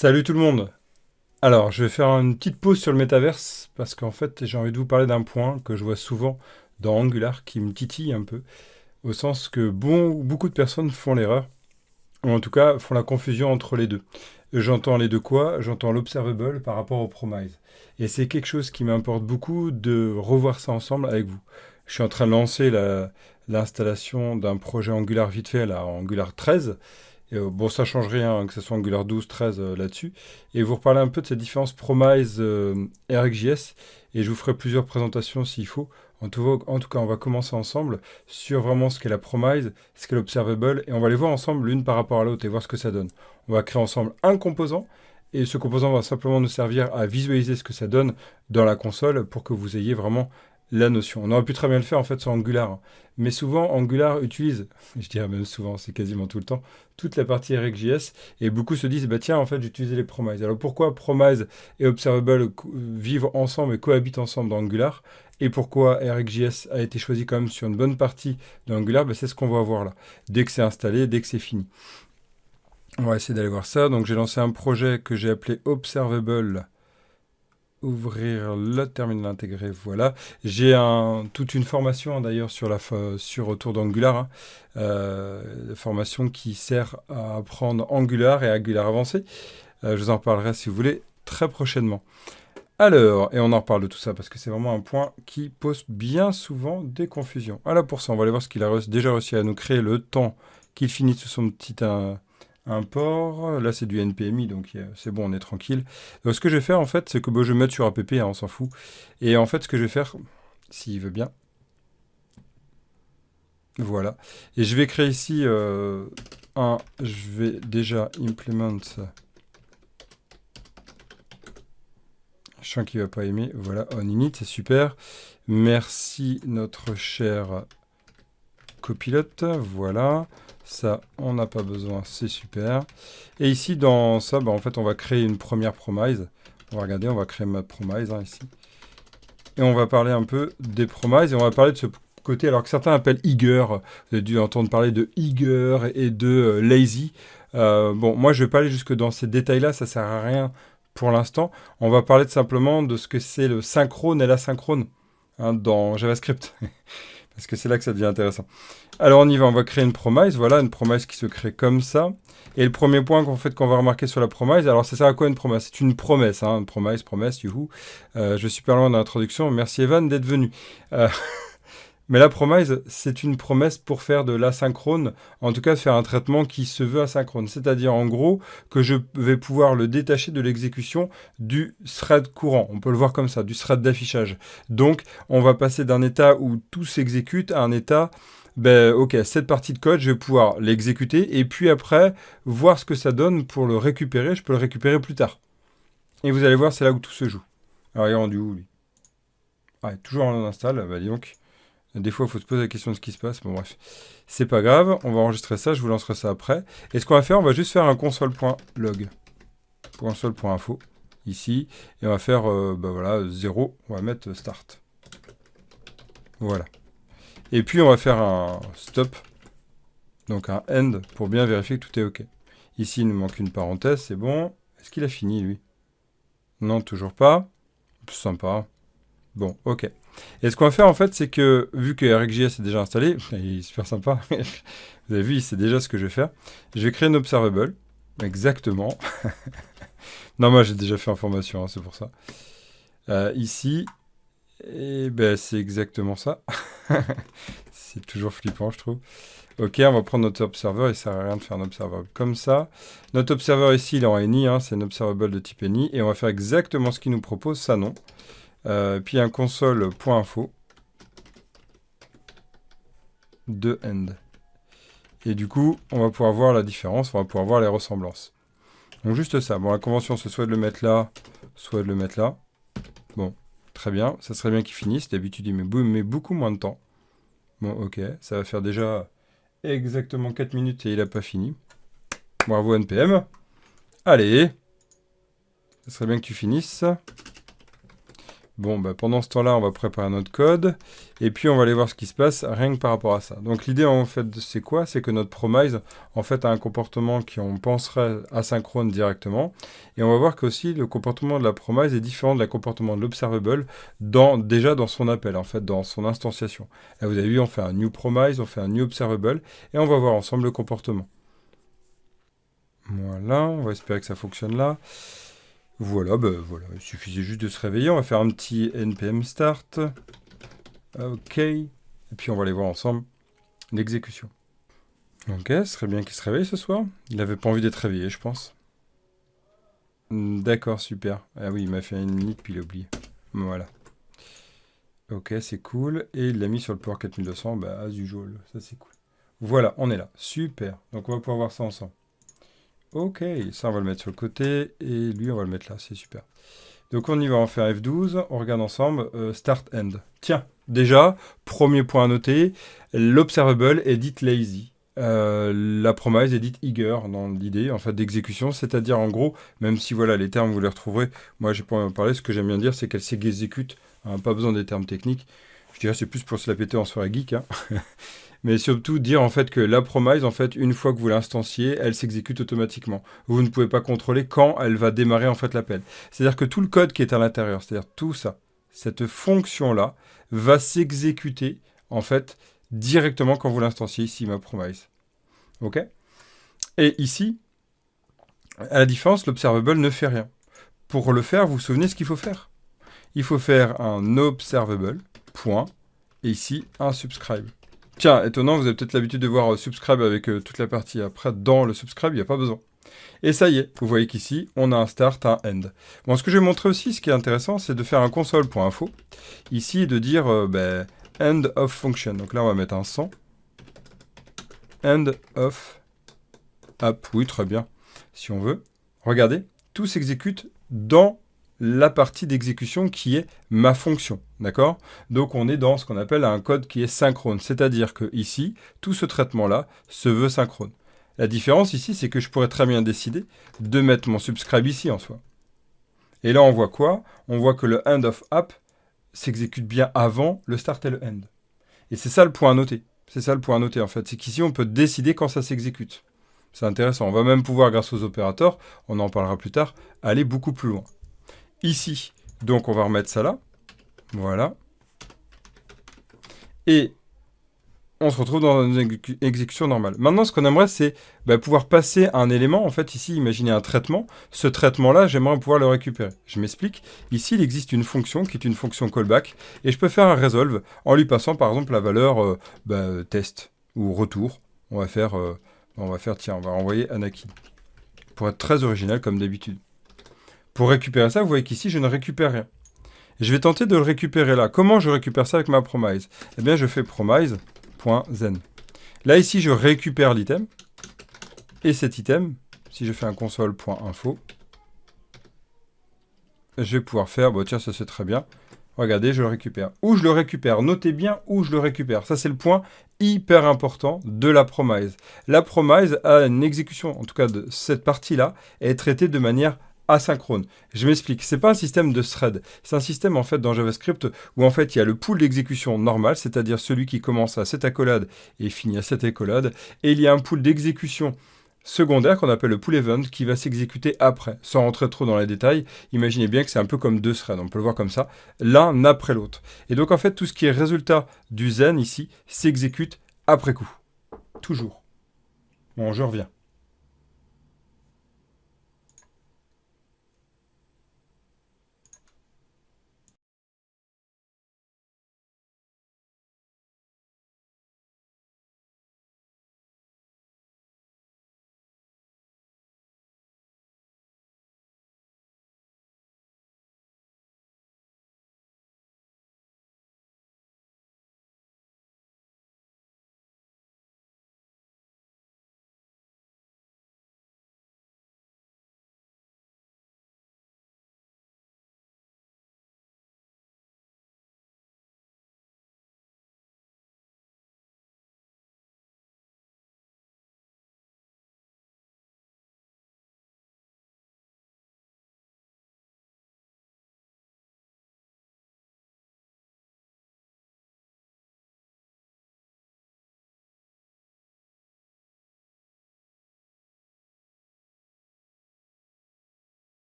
Salut tout le monde. Alors, je vais faire une petite pause sur le métaverse parce qu'en fait, j'ai envie de vous parler d'un point que je vois souvent dans Angular qui me titille un peu, au sens que beaucoup de personnes font l'erreur, ou en tout cas font la confusion entre les deux. J'entends les deux quoi? J'entends l'observable par rapport au promise. Et c'est quelque chose qui m'importe beaucoup de revoir ça ensemble avec vous. Je suis en train de lancer l'installation d'un projet Angular vite fait, là, Angular 13. Bon, ça change rien, hein, que ce soit Angular 12, 13 là-dessus. Et vous reparler un peu de cette différence Promise RxJS. Et je vous ferai plusieurs présentations s'il faut. En tout cas, on va commencer ensemble sur vraiment ce qu'est la Promise, ce qu'est l'Observable. Et on va les voir ensemble l'une par rapport à l'autre et voir ce que ça donne. On va créer ensemble un composant. Et ce composant va simplement nous servir à visualiser ce que ça donne dans la console pour que vous ayez vraiment la notion. On aurait pu très bien le faire en fait sur Angular, hein. Mais souvent Angular utilise, je dirais même souvent, c'est quasiment tout le temps, toute la partie RxJS et beaucoup se disent bah tiens en fait j'utilisais les promises. Alors pourquoi promise et observable vivent ensemble et cohabitent ensemble dans Angular et pourquoi RxJS a été choisi quand même sur une bonne partie de Angular, bah, c'est ce qu'on va voir là, dès que c'est installé, dès que c'est fini. On va essayer d'aller voir ça. Donc j'ai lancé un projet que j'ai appelé Observable. Ouvrir le terminal intégré, voilà. J'ai toute une formation hein, d'ailleurs sur autour d'Angular, hein, formation qui sert à apprendre Angular et Angular avancé. Je vous en parlerai si vous voulez très prochainement. Alors, et on en reparle de tout ça parce que c'est vraiment un point qui pose bien souvent des confusions. Alors pour ça, on va aller voir ce qu'il a déjà réussi à nous créer le temps qu'il finit sous son petit import. Là, c'est du NPMI, donc c'est bon, on est tranquille. Donc, ce que je vais faire, en fait, c'est que je vais mettre sur app, hein, on s'en fout. Et en fait, ce que je vais faire, s'il veut bien, voilà. Et je vais créer ici je vais déjà implement. Je sens qu'il va pas aimer. Voilà, on init, c'est super. Merci notre cher copilote. Voilà. Ça, on n'a pas besoin, c'est super. Et ici, dans ça, bah, en fait, on va créer une première promise. On va regarder, on va créer ma promise hein, ici. Et on va parler un peu des promises et on va parler de ce côté, alors que certains appellent eager. Vous avez dû entendre parler de eager et de lazy. Bon, moi, je ne vais pas aller jusque dans ces détails-là, ça sert à rien pour l'instant. On va parler simplement de ce que c'est le synchrone et l'asynchrone hein, dans JavaScript. Parce que c'est là que ça devient intéressant. Alors on y va, on va créer une promise. Voilà, une promise qui se crée comme ça. Et le premier point qu'on va remarquer sur la promise, alors ça sert à quoi une promesse? C'est une promesse, hein, une promesse, youhou. Je suis pas loin de l'introduction. Merci Evan d'être venu. Euh, mais la promise, c'est une promesse pour faire de l'asynchrone, en tout cas faire un traitement qui se veut asynchrone. C'est-à-dire en gros que je vais pouvoir le détacher de l'exécution du thread courant. On peut le voir comme ça, du thread d'affichage. Donc on va passer d'un état où tout s'exécute à un état ben, ok, cette partie de code, je vais pouvoir l'exécuter et puis après, voir ce que ça donne pour le récupérer. Je peux le récupérer plus tard. Et vous allez voir, c'est là où tout se joue. Alors, il est rendu où, lui? Ah, toujours en install, bah dis donc. Des fois, il faut se poser la question de ce qui se passe. Bon, bref. C'est pas grave, on va enregistrer ça, je vous lancerai ça après. Et ce qu'on va faire, on va juste faire un console.log. Console.info, ici. Et on va faire, bah voilà, 0. On va mettre start. Voilà. Et puis, on va faire un stop. Donc un end pour bien vérifier que tout est OK. Ici, il nous manque une parenthèse, c'est bon. Est-ce qu'il a fini, lui? Non, toujours pas. Sympa. Bon, OK. Et ce qu'on va faire, en fait, c'est que, vu que RxJS est déjà installé, il est super sympa, vous avez vu, il sait déjà ce que je vais faire. Je vais créer une observable. Exactement. Non, moi, j'ai déjà fait en formation, hein, c'est pour ça. Ici, et ben, c'est exactement ça. C'est toujours flippant, je trouve. Ok, on va prendre notre observer, il sert à rien de faire un observable comme ça. Notre observer ici, il est en any, hein, c'est un observable de type any, et on va faire exactement ce qu'il nous propose, ça non. Puis un console.info de end. Et du coup, on va pouvoir voir la différence, on va pouvoir voir les ressemblances. Donc juste ça. Bon, la convention, c'est soit de le mettre là, soit de le mettre là. Bon, très bien, ça serait bien qu'il finisse. D'habitude, il met beaucoup moins de temps. Bon, ok, ça va faire déjà exactement 4 minutes et il n'a pas fini. Bravo NPM. Allez, ça serait bien que tu finisses. Bon, bah, pendant ce temps-là, on va préparer notre code. Et puis, on va aller voir ce qui se passe rien que par rapport à ça. Donc, l'idée, en fait, c'est quoi? C'est que notre promise, en fait, a un comportement qui, on penserait, asynchrone directement. Et on va voir qu'aussi, le comportement de la promise est différent de la comportement de l'observable déjà dans son appel, en fait, dans son instantiation. Là, vous avez vu, on fait un new promise, on fait un new observable. Et on va voir ensemble le comportement. Voilà, on va espérer que ça fonctionne là. Voilà, voilà, il suffisait juste de se réveiller. On va faire un petit npm start. Ok. Et puis on va aller voir ensemble l'exécution. Ok, ce serait bien qu'il se réveille ce soir. Il n'avait pas envie d'être réveillé, je pense. D'accord, super. Ah oui, il m'a fait une minute puis il a oublié. Voilà. Ok, c'est cool. Et il l'a mis sur le port 4200. Bah, as usual. Ça, c'est cool. Voilà, on est là. Super. Donc on va pouvoir voir ça ensemble. Ok, ça on va le mettre sur le côté. Et lui, on va le mettre là. C'est super. Donc on y va, on fait un F12, on regarde ensemble, start end. Tiens, déjà, premier point à noter, l'observable est dite lazy. La promise est dite eager dans l'idée en fait d'exécution, c'est-à-dire en gros, même si voilà les termes vous les retrouverez, moi j'ai pas en parler, ce que j'aime bien dire c'est qu'elle s'exécute, hein, pas besoin des termes techniques. Je dirais c'est plus pour se la péter en soirée geek, hein. Mais surtout dire en fait que la promise, en fait, une fois que vous l'instanciez, elle s'exécute automatiquement. Vous ne pouvez pas contrôler quand elle va démarrer en fait l'appel. C'est-à-dire que tout le code qui est à l'intérieur, c'est-à-dire tout ça, cette fonction-là, va s'exécuter en fait directement quand vous l'instanciez ici, ma promise. Ok? Et ici, à la différence, l'observable ne fait rien. Pour le faire, vous vous souvenez ce qu'il faut faire? Il faut faire un observable, point, et ici un subscribe. Tiens, étonnant, vous avez peut-être l'habitude de voir subscribe avec toute la partie après. Dans le subscribe, il n'y a pas besoin. Et ça y est, vous voyez qu'ici, on a un start, un end. Bon, ce que je vais montrer aussi, ce qui est intéressant, c'est de faire un console.info. Ici, de dire end of function. Donc là, on va mettre un 100. End of app. Oui, très bien, si on veut. Regardez, tout s'exécute dans la partie d'exécution qui est ma fonction, d'accord? Donc on est dans ce qu'on appelle un code qui est synchrone, c'est-à-dire que ici, tout ce traitement-là se veut synchrone. La différence ici, c'est que je pourrais très bien décider de mettre mon subscribe ici en soi. Et là, on voit quoi? On voit que le end of app s'exécute bien avant le start et le end. Et c'est ça le point à noter. C'est ça le point à noter en fait, c'est qu'ici, on peut décider quand ça s'exécute. C'est intéressant. On va même pouvoir, grâce aux opérateurs, on en parlera plus tard, aller beaucoup plus loin. Ici, donc on va remettre ça là. Voilà. Et on se retrouve dans une exécution normale. Maintenant, ce qu'on aimerait, c'est pouvoir passer un élément. En fait, ici, imaginez un traitement. Ce traitement-là, j'aimerais pouvoir le récupérer. Je m'explique. Ici, il existe une fonction qui est une fonction callback. Et je peux faire un resolve en lui passant, par exemple, la valeur test ou retour. On va faire, tiens, on va envoyer Anakin. Pour être très original, comme d'habitude. Pour récupérer ça, vous voyez qu'ici, je ne récupère rien. Je vais tenter de le récupérer là. Comment je récupère ça avec ma promise? Eh bien, je fais promise.zen. Là, ici, je récupère l'item. Et cet item, si je fais un console.info, je vais pouvoir faire, tiens, ça c'est très bien. Regardez, je le récupère. Où je le récupère? Notez bien où je le récupère. Ça, c'est le point hyper important de la promise. La promise a une exécution, en tout cas de cette partie-là, est traitée de manière asynchrone. Je m'explique. C'est pas un système de thread. C'est un système, en fait, dans JavaScript où, en fait, il y a le pool d'exécution normal, c'est-à-dire celui qui commence à cette accolade et finit à cette accolade. Et il y a un pool d'exécution secondaire qu'on appelle le pool event qui va s'exécuter après. Sans rentrer trop dans les détails, imaginez bien que c'est un peu comme deux threads, on peut le voir comme ça, l'un après l'autre. Et donc en fait, tout ce qui est résultat du zen ici s'exécute après coup. Toujours. Bon, je reviens.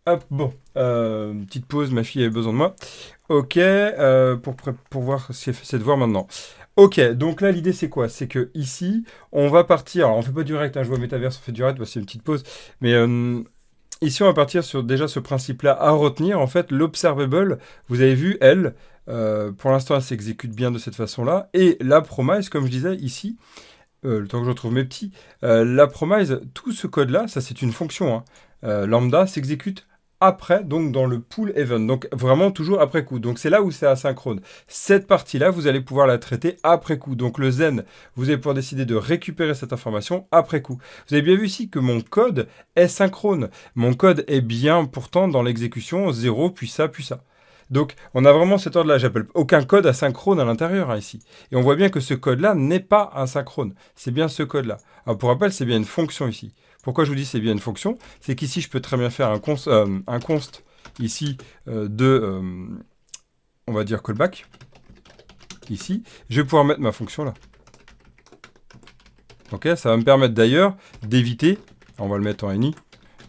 Hop, bon. Petite pause, ma fille avait besoin de moi. Ok, pour voir si elle fait ses devoirs maintenant. Ok, donc là, l'idée, c'est quoi? C'est que ici, on va partir. Alors, on fait pas du direct, hein, je vois Metaverse, on fait du direct, bah, c'est une petite pause. Mais ici, on va partir sur déjà ce principe-là à retenir. En fait, l'observable, vous avez vu, elle, pour l'instant, elle s'exécute bien de cette façon-là. Et la promise, comme je disais ici, le temps que je retrouve mes petits, la promise, tout ce code-là, ça c'est une fonction, hein. Lambda s'exécute après, donc dans le pool event, donc vraiment toujours après coup. Donc c'est là où c'est asynchrone. Cette partie-là, vous allez pouvoir la traiter après coup. Donc le zen, vous allez pouvoir décider de récupérer cette information après coup. Vous avez bien vu ici que mon code est synchrone. Mon code est bien pourtant dans l'exécution 0, puis ça, puis ça. Donc, on a vraiment cet ordre-là. J'appelle aucun code asynchrone à l'intérieur, hein, ici. Et on voit bien que ce code-là n'est pas asynchrone. C'est bien ce code-là. Alors, pour rappel, c'est bien une fonction ici. Pourquoi je vous dis c'est bien une fonction? C'est qu'ici, je peux très bien faire un const ici on va dire callback. Ici, je vais pouvoir mettre ma fonction là. Ok, ça va me permettre d'ailleurs d'éviter, on va le mettre en any,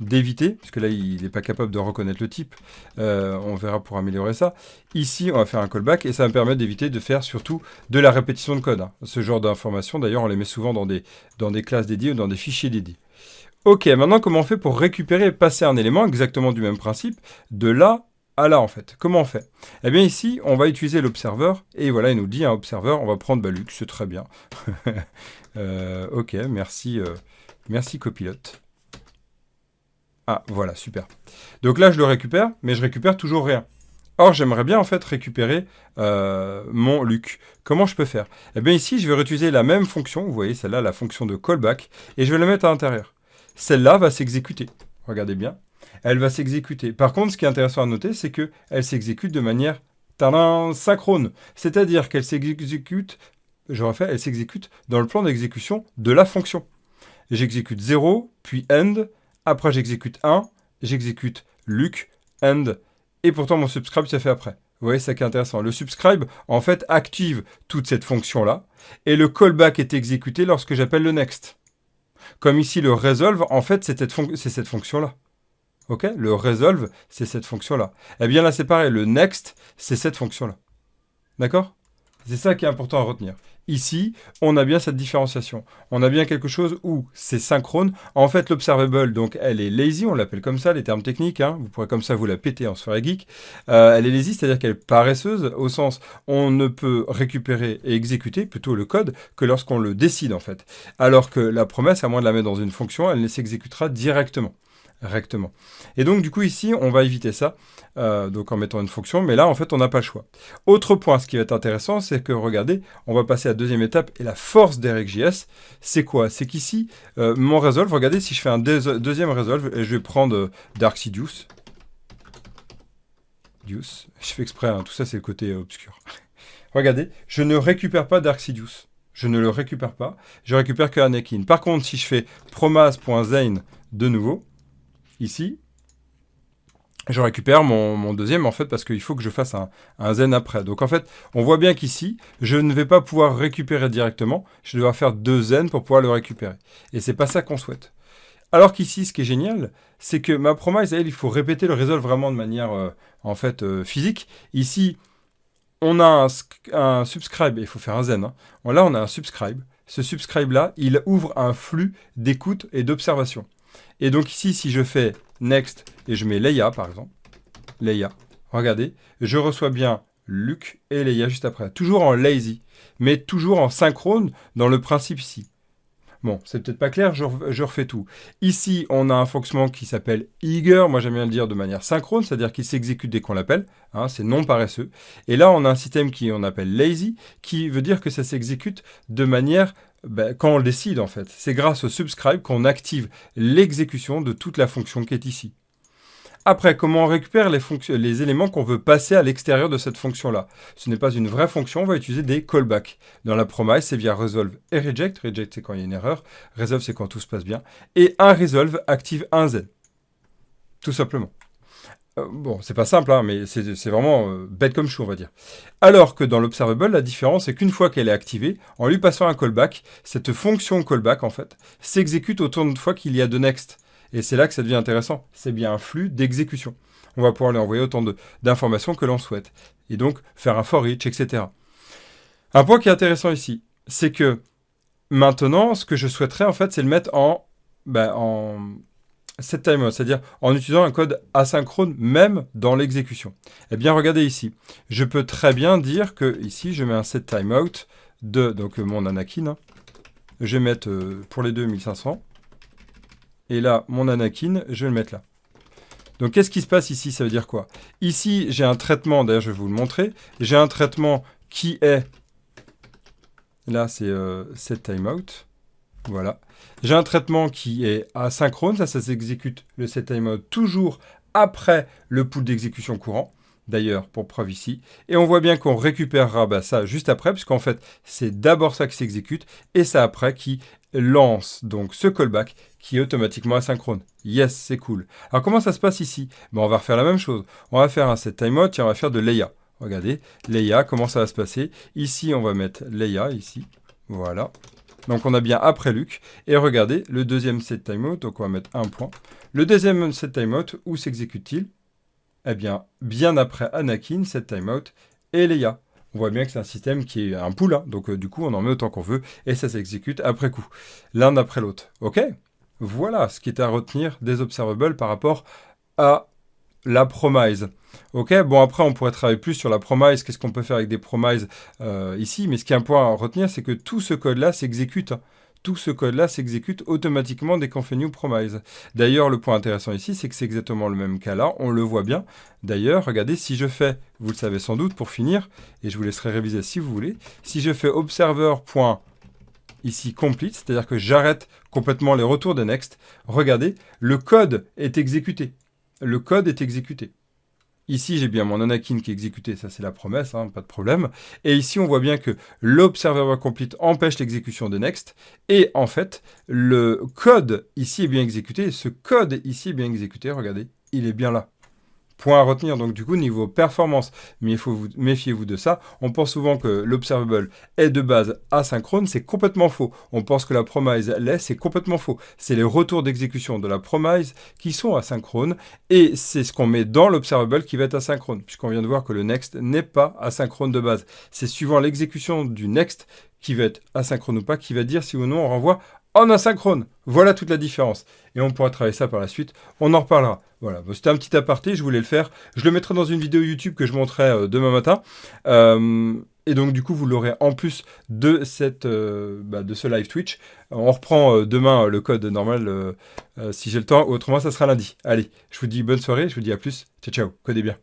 d'éviter, parce que là il n'est pas capable de reconnaître le type, on verra pour améliorer ça. Ici on va faire un callback et ça va me permettre d'éviter de faire surtout de la répétition de code, hein. Ce genre d'informations d'ailleurs on les met souvent dans des classes dédiées ou dans des fichiers dédiés. Ok, maintenant comment on fait pour récupérer et passer un élément exactement du même principe, de là à là en fait. Comment on fait? Eh bien ici on va utiliser l'observeur et voilà il nous dit un observeur, on va prendre Luc, c'est très bien. Ok, merci, merci copilote. Ah, voilà, super. Donc là, je le récupère, mais je récupère toujours rien. Or, j'aimerais bien en fait récupérer mon Luc. Comment je peux faire? Eh bien ici, je vais réutiliser la même fonction, vous voyez, celle-là, la fonction de callback, et je vais la mettre à l'intérieur. Celle-là va s'exécuter. Regardez bien. Elle va s'exécuter. Par contre, ce qui est intéressant à noter, c'est qu'elle s'exécute de manière synchrone. C'est-à-dire qu'elle s'exécute, je refais, elle s'exécute dans le plan d'exécution de la fonction. J'exécute 0, puis end, après j'exécute 1, j'exécute Luc, end, et pourtant mon subscribe s'est fait après. Vous voyez, c'est ça qui est intéressant. Le subscribe, en fait, active toute cette fonction-là, et le callback est exécuté lorsque j'appelle le next. Comme ici, le resolve, en fait, c'est cette fonction-là. Ok? Le resolve, c'est cette fonction-là. Eh bien là, c'est pareil, le next, c'est cette fonction-là. D'accord? C'est ça qui est important à retenir. Ici, on a bien cette différenciation. On a bien quelque chose où c'est synchrone. En fait, l'observable, donc, elle est lazy, on l'appelle comme ça, les termes techniques. Hein. Vous pourrez comme ça vous la péter en soirée geek. Elle est lazy, c'est-à-dire qu'elle est paresseuse, au sens on ne peut récupérer et exécuter plutôt le code que lorsqu'on le décide, en fait. Alors que la promesse, à moins de la mettre dans une fonction, elle ne s'exécutera directement. Rectement. Et donc du coup ici on va éviter ça donc en mettant une fonction, mais là en fait on n'a pas le choix. Autre point, ce qui va être intéressant, c'est que regardez, on va passer à la deuxième étape et la force d'RxJS, c'est quoi? C'est qu'ici mon resolve, regardez si je fais un deuxième resolve et je vais prendre Darksidious. Je fais exprès, hein, tout ça c'est le côté obscur. Regardez, je ne récupère pas Darksidious. Je ne le récupère pas, je récupère que Anakin. Par contre si je fais promas.zain de nouveau, ici, je récupère mon deuxième en fait parce qu'il faut que je fasse un zen après. Donc en fait, on voit bien qu'ici, je ne vais pas pouvoir récupérer directement. Je dois faire 2 zen pour pouvoir le récupérer. Et c'est pas ça qu'on souhaite. Alors qu'ici, ce qui est génial, c'est que ma promise, elle, il faut répéter le resolve vraiment de manière en fait physique. Ici, on a un subscribe, il faut faire un zen. Hein. Là, on a un subscribe. Ce subscribe-là, il ouvre un flux d'écoute et d'observation. Et donc ici, si je fais next et je mets Leia, par exemple, Leia, regardez, je reçois bien Luc et Leia juste après. Toujours en lazy, mais toujours en synchrone dans le principe ici. Bon, c'est peut-être pas clair, je refais tout. Ici, on a un fonctionnement qui s'appelle eager, moi j'aime bien le dire de manière synchrone, c'est-à-dire qu'il s'exécute dès qu'on l'appelle, hein, c'est non paresseux. Et là, on a un système qu'on appelle lazy, qui veut dire que ça s'exécute de manière quand on le décide en fait. C'est grâce au subscribe qu'on active l'exécution de toute la fonction qui est ici. Après, comment on récupère les éléments qu'on veut passer à l'extérieur de cette fonction-là? Ce n'est pas une vraie fonction, on va utiliser des callbacks. Dans la promise, c'est via resolve et reject. Reject, c'est quand il y a une erreur. Resolve, c'est quand tout se passe bien. Et un resolve active un z. Tout simplement. Bon, c'est pas simple, hein, mais c'est vraiment bête comme chou, on va dire. Alors que dans l'observable, la différence, c'est qu'une fois qu'elle est activée, en lui passant un callback, cette fonction callback, en fait, s'exécute autant de fois qu'il y a de next. Et c'est là que ça devient intéressant. C'est bien un flux d'exécution. On va pouvoir lui envoyer autant d'informations que l'on souhaite. Et donc, faire un for each, etc. Un point qui est intéressant ici, c'est que maintenant, ce que je souhaiterais, en fait, c'est le mettre en set timeout, c'est-à-dire en utilisant un code asynchrone même dans l'exécution. Eh bien, regardez ici. Je peux très bien dire que ici, je mets un set timeout de donc, mon Anakin. Hein. Je vais mettre pour les deux 1500. Et là, mon Anakin, je vais le mettre là. Donc, qu'est-ce qui se passe ici? Ça veut dire quoi? Ici, j'ai un traitement, d'ailleurs, je vais vous le montrer. J'ai un traitement qui est... Là, c'est set timeout. Voilà. J'ai un traitement qui est asynchrone. Ça s'exécute le set timeout toujours après le pool d'exécution courant. D'ailleurs, pour preuve ici. Et on voit bien qu'on récupérera ça juste après, puisqu'en fait, c'est d'abord ça qui s'exécute, et c'est après qui lance donc ce callback qui est automatiquement asynchrone. Yes, c'est cool. Alors, comment ça se passe ici? On va refaire la même chose. On va faire un set timeout, et on va faire de Leia. Regardez, Leia, comment ça va se passer? Ici, on va mettre Leia, ici. Voilà. Donc, on a bien après Luke. Et regardez, le deuxième set timeout, donc on va mettre un point. Le deuxième set timeout, où s'exécute-t-il? Eh bien, bien après Anakin, set timeout et Leia. On voit bien que c'est un système qui est un pool, hein, donc du coup, on en met autant qu'on veut, et ça s'exécute après coup, l'un après l'autre. OK? Voilà ce qui est à retenir des observables par rapport à la promise. Ok, bon après on pourrait travailler plus sur la promise, qu'est-ce qu'on peut faire avec des promises ici, mais ce qui est un point à retenir, c'est que tout ce code-là s'exécute. Tout ce code-là s'exécute automatiquement dès qu'on fait new promise. D'ailleurs, le point intéressant ici, c'est que c'est exactement le même cas là, on le voit bien. D'ailleurs, regardez, si je fais, vous le savez sans doute pour finir, et je vous laisserai réviser si vous voulez, si je fais observer. Ici complete, c'est-à-dire que j'arrête complètement les retours de next, regardez, le code est exécuté. Le code est exécuté. Ici, j'ai bien mon Anakin qui est exécuté, ça c'est la promesse, hein, pas de problème. Et ici, on voit bien que l'observer complete empêche l'exécution de next. Et en fait, le code ici est bien exécuté. Ce code ici est bien exécuté, regardez, il est bien là. Point à retenir, donc du coup, niveau performance, méfiez-vous de ça. On pense souvent que l'observable est de base asynchrone, c'est complètement faux. On pense que la promise l'est, c'est complètement faux. C'est les retours d'exécution de la promise qui sont asynchrones, et c'est ce qu'on met dans l'observable qui va être asynchrone, puisqu'on vient de voir que le next n'est pas asynchrone de base. C'est suivant l'exécution du next qui va être asynchrone ou pas, qui va dire si ou non on renvoie en asynchrone. Voilà toute la différence. Et on pourra travailler ça par la suite. On en reparlera. Voilà, c'était un petit aparté, je voulais le faire. Je le mettrai dans une vidéo YouTube que je montrerai demain matin. Et donc, du coup, vous l'aurez en plus de ce live Twitch. On reprend demain le code normal si j'ai le temps. Autrement, ça sera lundi. Allez, je vous dis bonne soirée. Je vous dis à plus. Ciao, ciao. Codez bien.